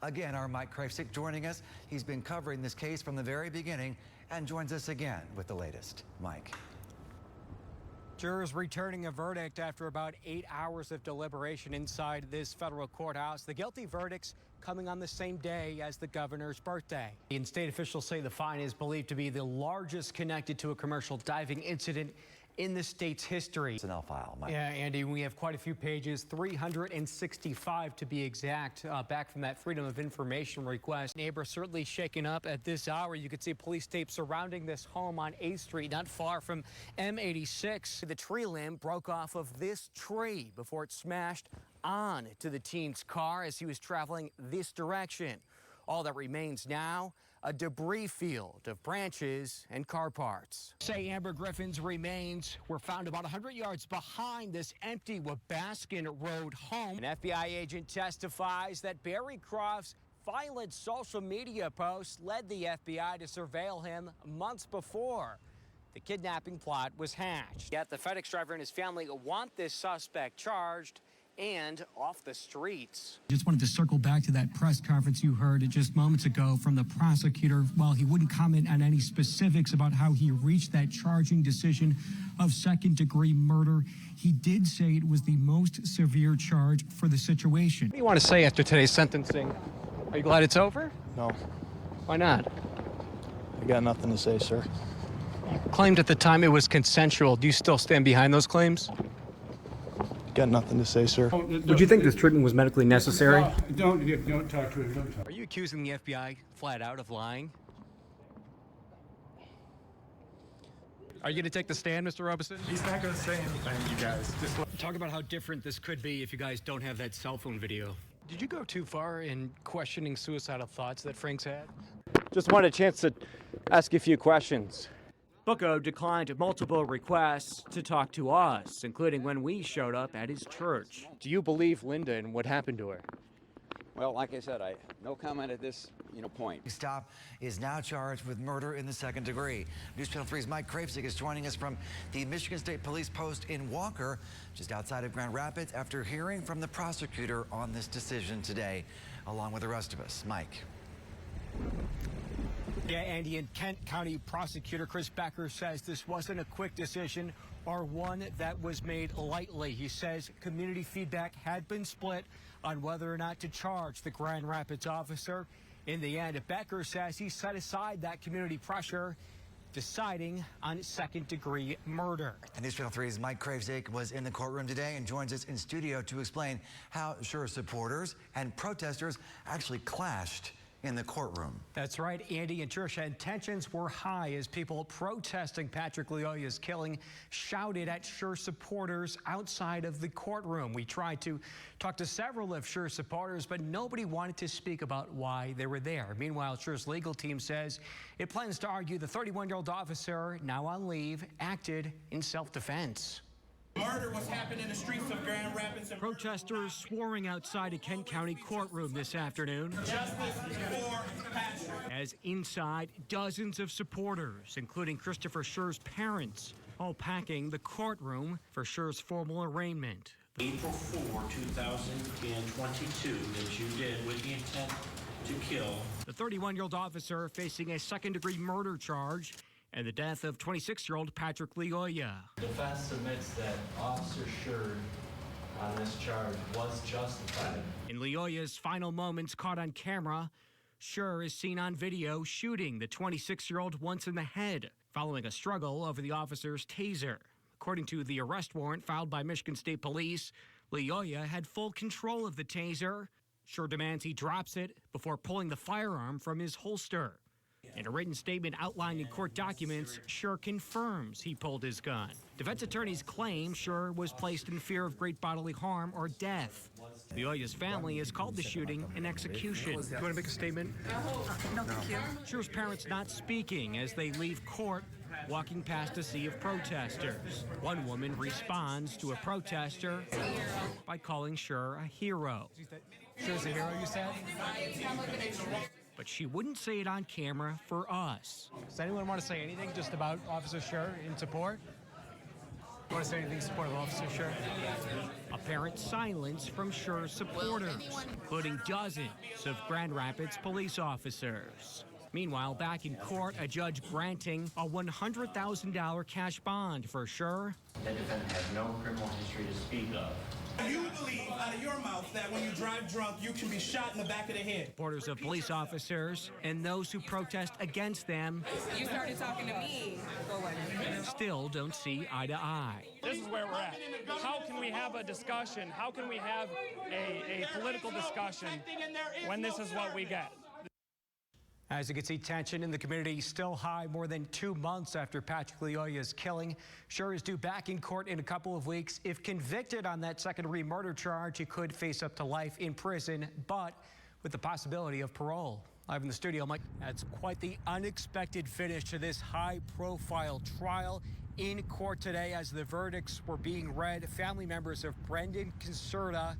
Again, our Mike Krafcik joining us. He's been covering this case from the very beginning and joins us again with the latest. Mike. Jurors returning a verdict after about 8 hours of deliberation inside this federal courthouse. The guilty verdicts coming on the same day as the governor's birthday. And state officials say the fine is believed to be the largest connected to a commercial diving incident in the state's history. It's an L file, Mike. Yeah, Andy, we have quite a few pages, 365 to be exact, back from that Freedom of Information request. Neighbors certainly shaken up at this hour. You could see police tape surrounding this home on 8th Street, not far from M86. The tree limb broke off of this tree before it smashed on to the teen's car as he was traveling this direction. All that remains now, a debris field of branches and car parts. Say Amber Griffin's remains were found about 100 yards behind this empty Wabaskin Road home. An FBI agent testifies that Barry Croft's violent social media posts led the FBI to surveil him months before the kidnapping plot was hatched. Yet the FedEx driver and his family want this suspect charged and off the streets. Just wanted to circle back to that press conference you heard just moments ago from the prosecutor. While he wouldn't comment on any specifics about how he reached that charging decision of second-degree murder, he did say it was the most severe charge for the situation. What do you want to say after today's sentencing? Are you glad it's over? No. Why not? I got nothing to say, sir. You claimed at the time it was consensual. Do you still stand behind those claims? Got nothing to say, sir. Would you think this treatment was medically necessary? Don't talk to him. Don't talk. Are you accusing the FBI flat out of lying? Are you going to take the stand, Mr. Robeson? He's not going to say anything, you guys. Just Talk about how different this could be if you guys don't have that cell phone video. Did you go too far in questioning suicidal thoughts that Frank's had? Just wanted a chance to ask you a few questions. Bucco declined multiple requests to talk to us, including when we showed up at his church. Do you believe Linda and what happened to her? Well, like I said, no comment at this point. Stop is now charged with murder in the second degree. News Channel 3's Mike Krafcik is joining us from the Michigan State Police Post in Walker, just outside of Grand Rapids, after hearing from the prosecutor on this decision today, along with the rest of us. Mike. Yeah, Andy, and Kent County Prosecutor Chris Becker says this wasn't a quick decision or one that was made lightly. He says community feedback had been split on whether or not to charge the Grand Rapids officer. In the end, Becker says he set aside that community pressure, deciding on second-degree murder. And News Channel 3's Mike Krafcik was in the courtroom today and joins us in studio to explain how Sure supporters and protesters actually clashed in the courtroom. That's right, Andy and Tricia, and tensions were high as people protesting Patrick Lyoya's killing shouted at Sure supporters outside of the courtroom. We tried to talk to several of Sure supporters, but nobody wanted to speak about why they were there. Meanwhile, Sure's legal team says it plans to argue the 31-year-old officer, now on leave, acted in self-defense. Murder was happening in the streets of Grand Rapids. Protesters swarming outside a Kent County courtroom this afternoon. Justice for Patrick. As inside, dozens of supporters, including Christopher Sure's parents, all packing the courtroom for Sure's formal arraignment. April 4, 2022, that you did with the intent to kill. The 31-year-old officer facing a second-degree murder charge and the death of 26-year-old Patrick Lyoya. Defense admits that Officer Sure on this charge was justified. In Lyoya's final moments caught on camera, Sure is seen on video shooting the 26-year-old once in the head, following a struggle over the officer's taser. According to the arrest warrant filed by Michigan State Police, Lyoya had full control of the taser. Sure demands he drops it before pulling the firearm from his holster. In a written statement outlined in court documents, Sure confirms he pulled his gun. Defense attorneys claim Sure was placed in fear of great bodily harm or death. Lyoya's family has called the shooting an execution. Do you want to make a statement? No, thank you. Sure's parents not speaking as they leave court, walking past a sea of protesters. One woman responds to a protester by calling Sure a hero. Sure's a hero, you said? But she wouldn't say it on camera for us. Does anyone want to say anything just about Officer Sure in support? Want to say anything in support of Officer Scher? Apparent silence from Scher's supporters, including dozens of Grand Rapids police officers. Meanwhile, back in court, a judge granting a $100,000 cash bond for Scher. The defendant has no criminal history to speak of. You believe out of your mouth that when you drive drunk, you can be shot in the back of the head. Supporters of police officers and those who protest against them. You started talking to me. Still don't see eye to eye. This is where we're at. How can we have a discussion? How can we have a political discussion when this is what we get? As you can see, tension in the community still high more than 2 months after Patrick Leoya's killing. Scher is due back in court in a couple of weeks. If convicted on that second-degree murder charge, he could face up to life in prison, but with the possibility of parole. Live in the studio, Mike. That's quite the unexpected finish to this high-profile trial in court today as the verdicts were being read. Family members of Brendan Caserta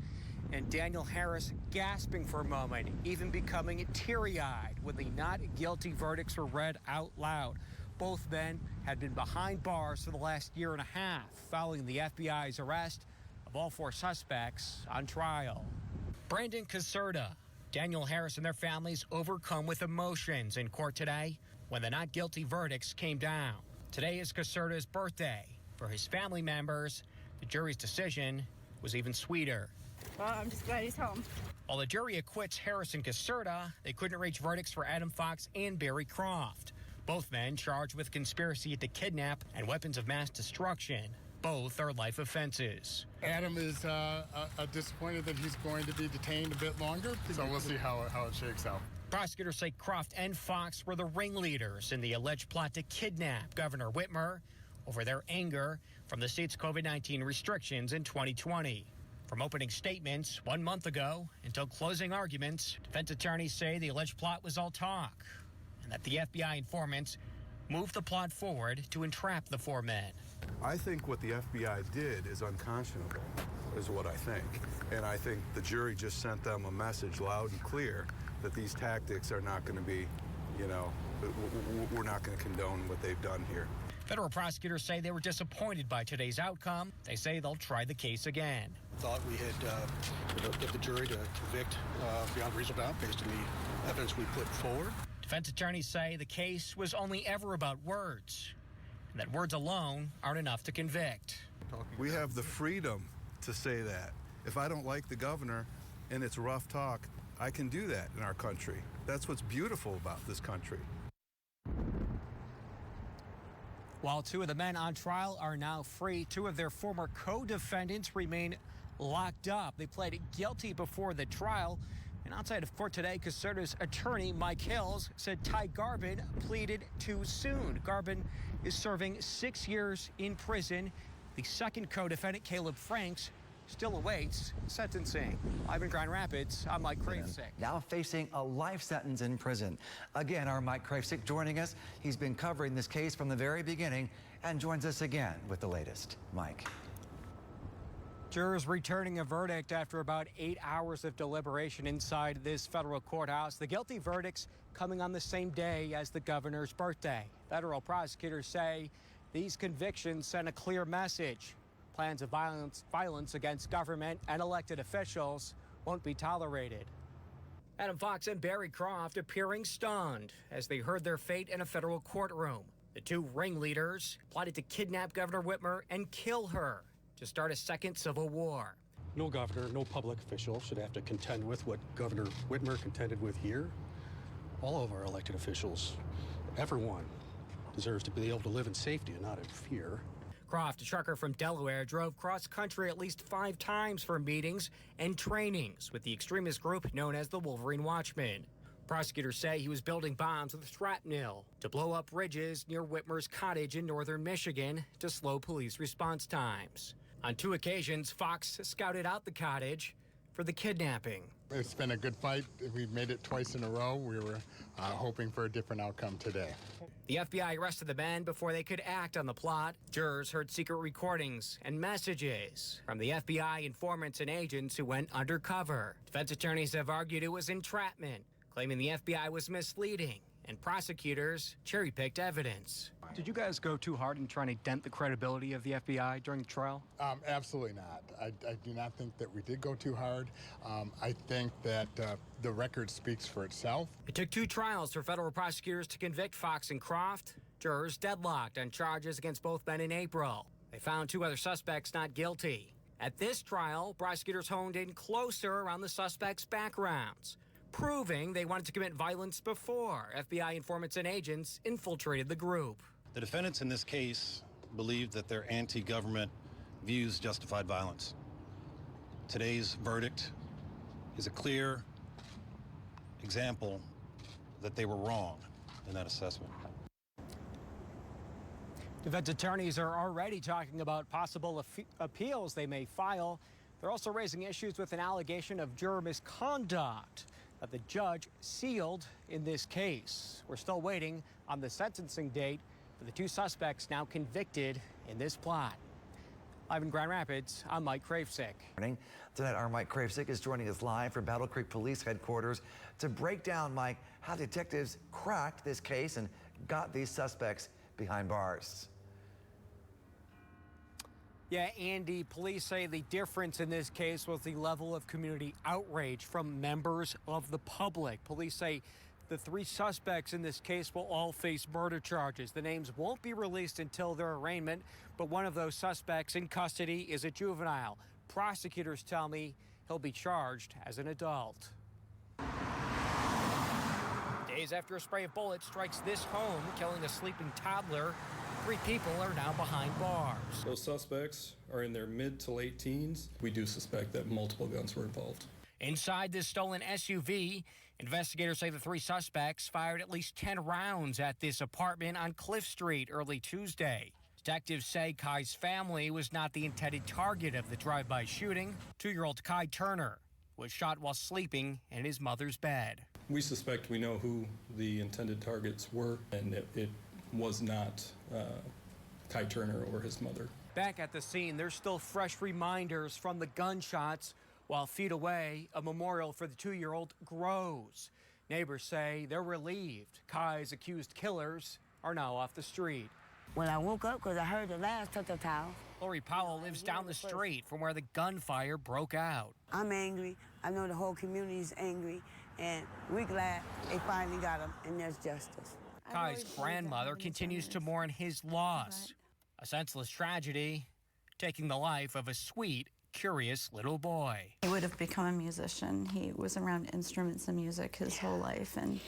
and Daniel Harris gasping for a moment, even becoming teary-eyed when the not guilty verdicts were read out loud. Both men had been behind bars for the last year and a half following the FBI's arrest of all 4 suspects on trial. Brendan Caserta, Daniel Harris and their families overcome with emotions in court today when the not guilty verdicts came down. Today is Caserta's birthday. For his family members, the jury's decision was even sweeter. Well, I'm just glad he's home. While the jury acquits Harris and Caserta, they couldn't reach verdicts for Adam Fox and Barry Croft. Both men charged with conspiracy to kidnap and weapons of mass destruction. Both are life offenses. Adam is disappointed that he's going to be detained a bit longer, so we'll see how it shakes out. Prosecutors say Croft and Fox were the ringleaders in the alleged plot to kidnap Governor Whitmer over their anger from the state's COVID-19 restrictions in 2020. From opening statements 1 month ago until closing arguments, defense attorneys say the alleged plot was all talk and that the FBI informants moved the plot forward to entrap the 4 men. I think what the FBI did is unconscionable, is what I think. And I think the jury just sent them a message loud and clear that these tactics are not going to be, we're not going to condone what they've done here. Federal prosecutors say they were disappointed by today's outcome. They say they'll try the case again. Thought we had get the jury to convict beyond reasonable doubt based on the evidence we put forward. Defense attorneys say the case was only ever about words, and that words alone aren't enough to convict. We have the freedom to say that. If I don't like the governor and it's rough talk, I can do that in our country. That's what's beautiful about this country. While 2 of the men on trial are now free, 2 of their former co-defendants remain locked up. They pled guilty before the trial. And outside of court today, Caserta's attorney, Mike Hills, said Ty Garbin pleaded too soon. Garbin is serving 6 years in prison. The second co-defendant, Caleb Franks, still awaits sentencing. Live in Grand Rapids, I'm Mike Krafcik. Now facing a life sentence in prison. Again, our Mike Krafcik joining us. He's been covering this case from the very beginning and joins us again with the latest. Mike. Jurors returning a verdict after about 8 hours of deliberation inside this federal courthouse. The guilty verdicts coming on the same day as the governor's birthday. Federal prosecutors say these convictions send a clear message. Plans of violence against government and elected officials won't be tolerated. Adam Fox and Barry Croft appearing stunned as they heard their fate in a federal courtroom. The 2 ringleaders plotted to kidnap Governor Whitmer and kill her to start a second civil war. No governor, no public official should have to contend with what Governor Whitmer contended with here. All of our elected officials, everyone, deserves to be able to live in safety and not in fear. Croft, a trucker from Delaware, drove cross-country at least 5 times for meetings and trainings with the extremist group known as the Wolverine Watchmen. Prosecutors say he was building bombs with shrapnel to blow up bridges near Whitmer's cottage in northern Michigan to slow police response times. On 2 occasions, Fox scouted out the cottage for the kidnapping. It's been a good fight. We made it twice in a row. We were hoping for a different outcome today. The FBI arrested the men before they could act on the plot. Jurors heard secret recordings and messages from the FBI informants and agents who went undercover. Defense attorneys have argued it was entrapment, claiming the FBI was misleading and prosecutors cherry-picked evidence. Did you guys go too hard in trying to dent the credibility of the FBI during the trial? Absolutely not. I do not think that we did go too hard. I think that the record speaks for itself. It took 2 trials for federal prosecutors to convict Fox and Croft. Jurors deadlocked on charges against both men in April. They found 2 other suspects not guilty. At this trial, prosecutors honed in closer around the suspects' backgrounds, proving they wanted to commit violence before FBI informants and agents infiltrated the group. The defendants in this case believed that their anti-government views justified violence. Today's verdict is a clear example that they were wrong in that assessment. Defense attorneys are already talking about possible appeals they may file. They're also raising issues with an allegation of juror misconduct that the judge sealed in this case. We're still waiting on the sentencing date for the 2 suspects now convicted in this plot. Live in Grand Rapids, I'm Mike Krafcik. Tonight, our Mike Krafcik is joining us live from Battle Creek Police Headquarters to break down, Mike, how detectives cracked this case and got these suspects behind bars. Yeah, Andy, police say the difference in this case was the level of community outrage from members of the public. Police say the 3 suspects in this case will all face murder charges. The names won't be released until their arraignment, but one of those suspects in custody is a juvenile. Prosecutors tell me he'll be charged as an adult. Days after a spray of bullets strikes this home, killing a sleeping toddler, 3 people are now behind bars. Those suspects are in their mid to late teens. We do suspect that multiple guns were involved. Inside this stolen SUV, investigators say the 3 suspects fired at least 10 rounds at this apartment on Cliff Street early Tuesday. Detectives say Kai's family was not the intended target of the drive-by shooting. 2-year-old Kai Turner was shot while sleeping in his mother's bed. We suspect we know who the intended targets were, and it was not Kai Turner or his mother. Back at the scene, there's still fresh reminders from the gunshots, while feet away, a memorial for the 2-year-old grows. Neighbors say they're relieved Kai's accused killers are now off the street. When I woke up, because I heard the last tell. Lori Powell lives down the street from where the gunfire broke out. I'm angry. I know the whole community is angry, and we're glad they finally got him, and there's justice. Kai's grandmother continues to mourn his loss. A senseless tragedy, taking the life of a sweet, curious little boy. He would have become a musician. He was around instruments and music his whole life, and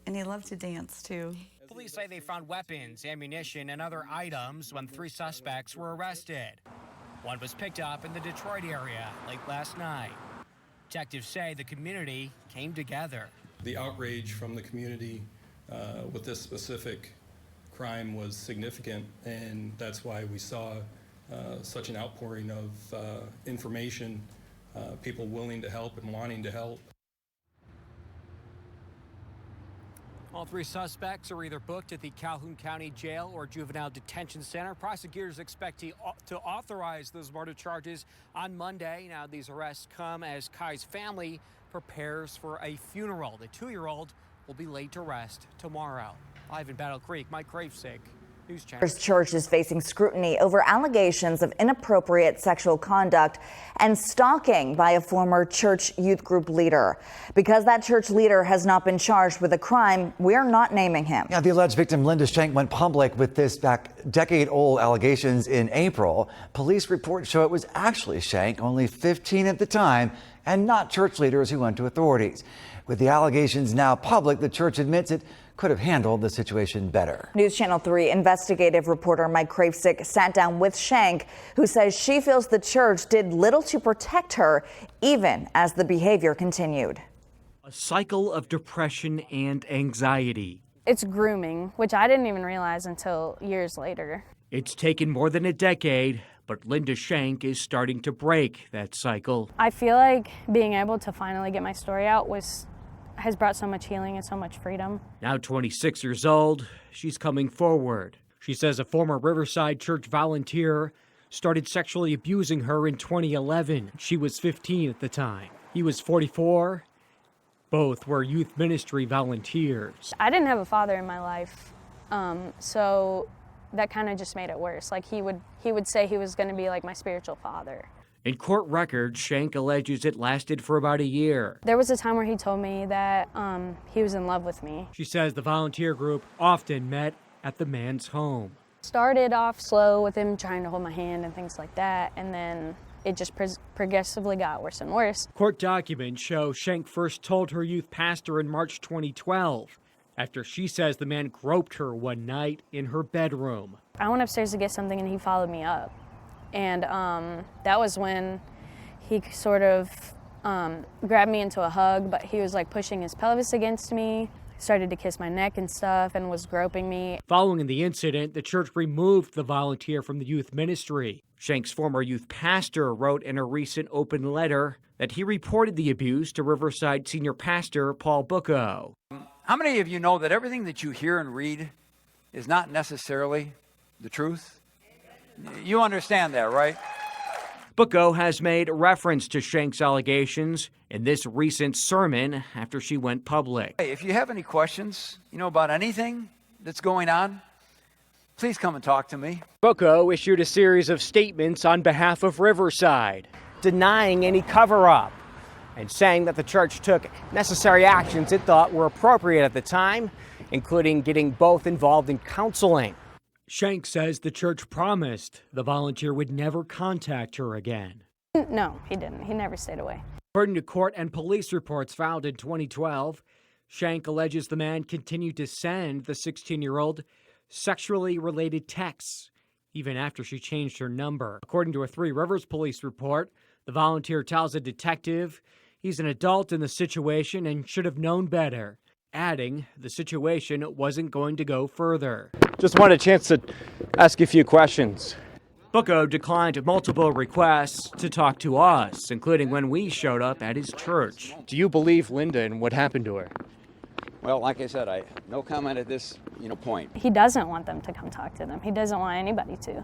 he loved to dance too. Police say they found weapons, ammunition, and other items when 3 suspects were arrested. One was picked up in the Detroit area late last night. Detectives say the community came together. The outrage from the community with this specific crime was significant, and that's why we saw such an outpouring of information, people willing to help and wanting to help. All 3 suspects are either booked at the Calhoun County Jail or Juvenile Detention Center. Prosecutors expect to authorize those murder charges on Monday. Now, these arrests come as Kai's family prepares for a funeral. The 2-year-old will be laid to rest tomorrow. Live in Battle Creek, Mike Krafcik, News Channel. Church is facing scrutiny over allegations of inappropriate sexual conduct and stalking by a former church youth group leader. Because that church leader has not been charged with a crime, we're not naming him. Yeah, the alleged victim, Linda Shank, went public with this decade-old allegations in April. Police reports show it was actually Shank, only 15 at the time, and not church leaders who went to authorities. With the allegations now public, the church admits it could have handled the situation better. News Channel 3 investigative reporter Mike Krafcik sat down with Shank, who says she feels the church did little to protect her, even as the behavior continued. A cycle of depression and anxiety. It's grooming, which I didn't even realize until years later. It's taken more than a decade, but Linda Shank is starting to break that cycle. I feel like being able to finally get my story out has brought so much healing and so much freedom. Now 26 years old, she's coming forward. She says a former Riverside church volunteer started sexually abusing her in 2011. She was 15 at the time. He was 44, Both were youth ministry volunteers. I didn't have a father in my life, so that kind of just made it worse. Like he would say he was going to be like my spiritual father. In court records, Shank alleges it lasted for about a year. There was a time where he told me that he was in love with me. She says the volunteer group often met at the man's home. Started off slow with him trying to hold my hand and things like that, and then it just progressively got worse and worse. Court documents show Shank first told her youth pastor in March 2012, after she says the man groped her one night in her bedroom. I went upstairs to get something and he followed me up. And that was when he sort of grabbed me into a hug, but he was like pushing his pelvis against me, started to kiss my neck and stuff, and was groping me. Following the incident, the church removed the volunteer from the youth ministry. Shank's former youth pastor wrote in a recent open letter that he reported the abuse to Riverside senior pastor Paul Bucco. How many of you know that everything that you hear and read is not necessarily the truth? You understand that, right? Bucco has made reference to Shank's allegations in this recent sermon after she went public. Hey, if you have any questions, about anything that's going on, please come and talk to me. Bucco issued a series of statements on behalf of Riverside, denying any cover-up and saying that the church took necessary actions it thought were appropriate at the time, including getting both involved in counseling. Shank says the church promised the volunteer would never contact her again. No, he didn't. He never stayed away. According to court and police reports filed in 2012, Shank alleges the man continued to send the 16-year-old sexually related texts, even after she changed her number. According to a Three Rivers police report, the volunteer tells a detective he's an adult in the situation and should have known better, adding the situation wasn't going to go further. Just wanted a chance to ask you a few questions. Bucco declined multiple requests to talk to us, including when we showed up at his church. Do you believe Linda and what happened to her? Well, like I said, no comment at this point. He doesn't want them to come talk to them. He doesn't want anybody to.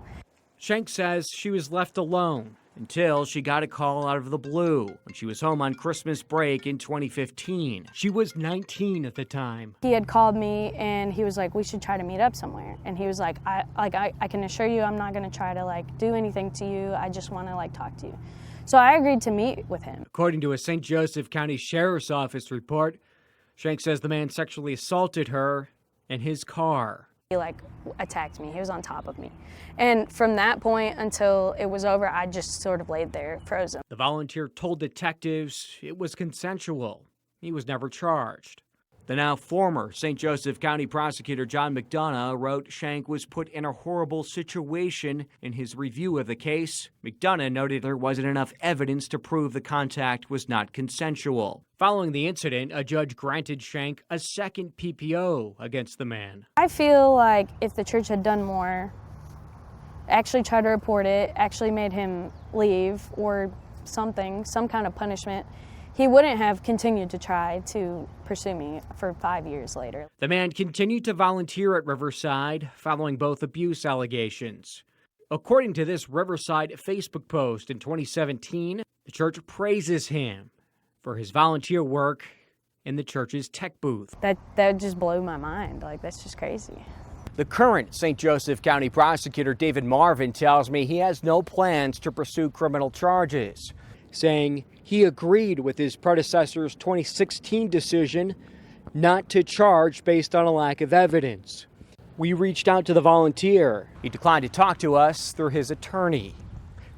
Shank says she was left alone until she got a call out of the blue when she was home on Christmas break in 2015. She was 19 at the time. He had called me and he was like, we should try to meet up somewhere. And he was like, I can assure you I'm not going to try to do anything to you. I just want to talk to you. So I agreed to meet with him. According to a St. Joseph County Sheriff's Office report, Shank says the man sexually assaulted her in his car. He attacked me. He was on top of me. And from that point until it was over, I just sort of laid there frozen. The volunteer told detectives it was consensual. He was never charged. The now former St. Joseph County prosecutor John McDonough wrote Shank was put in a horrible situation in his review of the case. McDonough noted there wasn't enough evidence to prove the contact was not consensual. Following the incident, a judge granted Shank a second PPO against the man. I feel like if the church had done more, actually tried to report it, actually made him leave or something, some kind of punishment, he wouldn't have continued to try to pursue me for 5 years later. The man continued to volunteer at Riverside following both abuse allegations. According to this Riverside Facebook post in 2017, the church praises him for his volunteer work in the church's tech booth. That just blew my mind. That's just crazy. The current St. Joseph County prosecutor David Marvin tells me he has no plans to pursue criminal charges, saying he agreed with his predecessor's 2016 decision not to charge based on a lack of evidence. We reached out to the volunteer. He declined to talk to us through his attorney.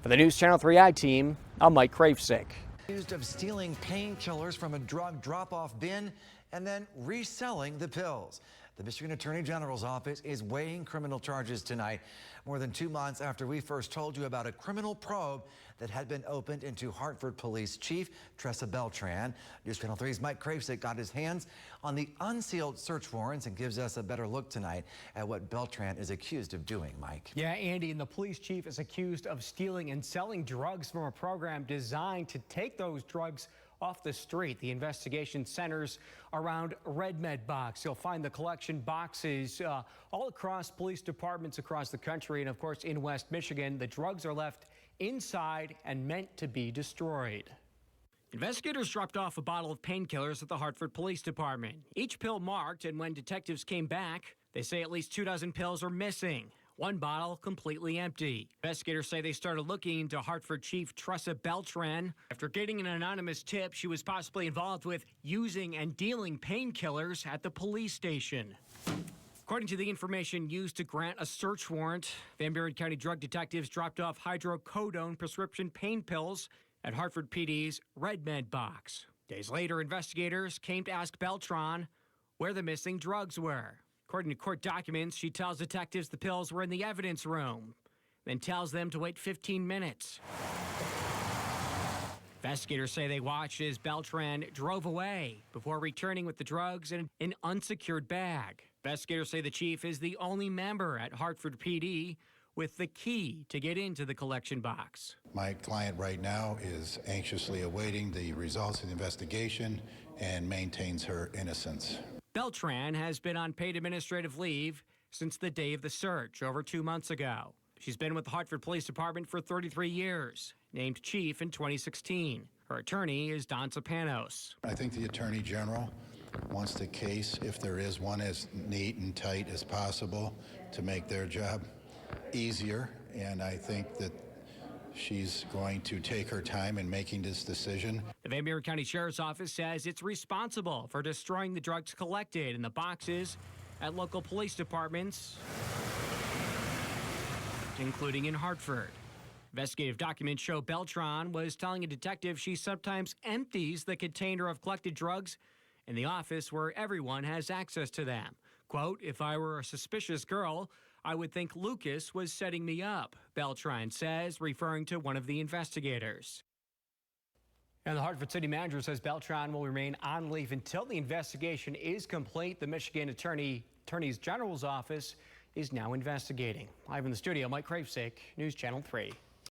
For the News Channel 3i team, I'm Mike Krafcik. Accused of stealing painkillers from a drug drop-off bin and then reselling the pills. The Michigan Attorney General's office is weighing criminal charges tonight, more than 2 months after we first told you about a criminal probe that had been opened into Hartford Police Chief Tressa Beltran. News Channel 3's Mike Krafcik got his hands on the unsealed search warrants and gives us a better look tonight at what Beltran is accused of doing, Mike. Yeah, Andy, and the police chief is accused of stealing and selling drugs from a program designed to take those drugs off the street. The investigation centers around Red Med Box. You'll find the collection boxes all across police departments across the country, and of course in West Michigan. The drugs are left inside and meant to be destroyed. Investigators dropped off a bottle of painkillers at the Hartford Police Department. Each pill marked, and when detectives came back, they say at least 24 pills are missing. One bottle completely empty. Investigators say they started looking into Hartford Chief Tressa Beltran after getting an anonymous tip she was possibly involved with using and dealing painkillers at the police station. According to the information used to grant a search warrant, Van Buren County drug detectives dropped off hydrocodone prescription pain pills at Hartford PD's Red Med box. Days later, investigators came to ask Beltran where the missing drugs were. According to court documents, she tells detectives the pills were in the evidence room, then tells them to wait 15 minutes. Investigators say they watched as Beltran drove away before returning with the drugs in an unsecured bag. Investigators say the chief is the only member at Hartford PD with the key to get into the collection box. My client right now is anxiously awaiting the results of the investigation and maintains her innocence. Beltran has been on paid administrative leave since the day of the search over 2 months ago. She's been with the Hartford Police Department for 33 years, named chief in 2016. Her attorney is Don Sopanos. I think the Attorney General wants the case, if there is one, as neat and tight as possible to make their job easier, and I think that she's going to take her time in making this decision. The Van Buren County Sheriff's Office says it's responsible for destroying the drugs collected in the boxes at local police departments, including in Hartford. Investigative documents show Beltran was telling a detective she sometimes empties the container of collected drugs in the office where everyone has access to them. Quote, "If I were a suspicious girl, I would think Lucas was setting me up," Beltran says, referring to one of the investigators. And the Hartford City Manager says Beltran will remain on leave until the investigation is complete. The Michigan Attorney General's office is now investigating. Live in the studio, Mike Krafcik, News Channel 3.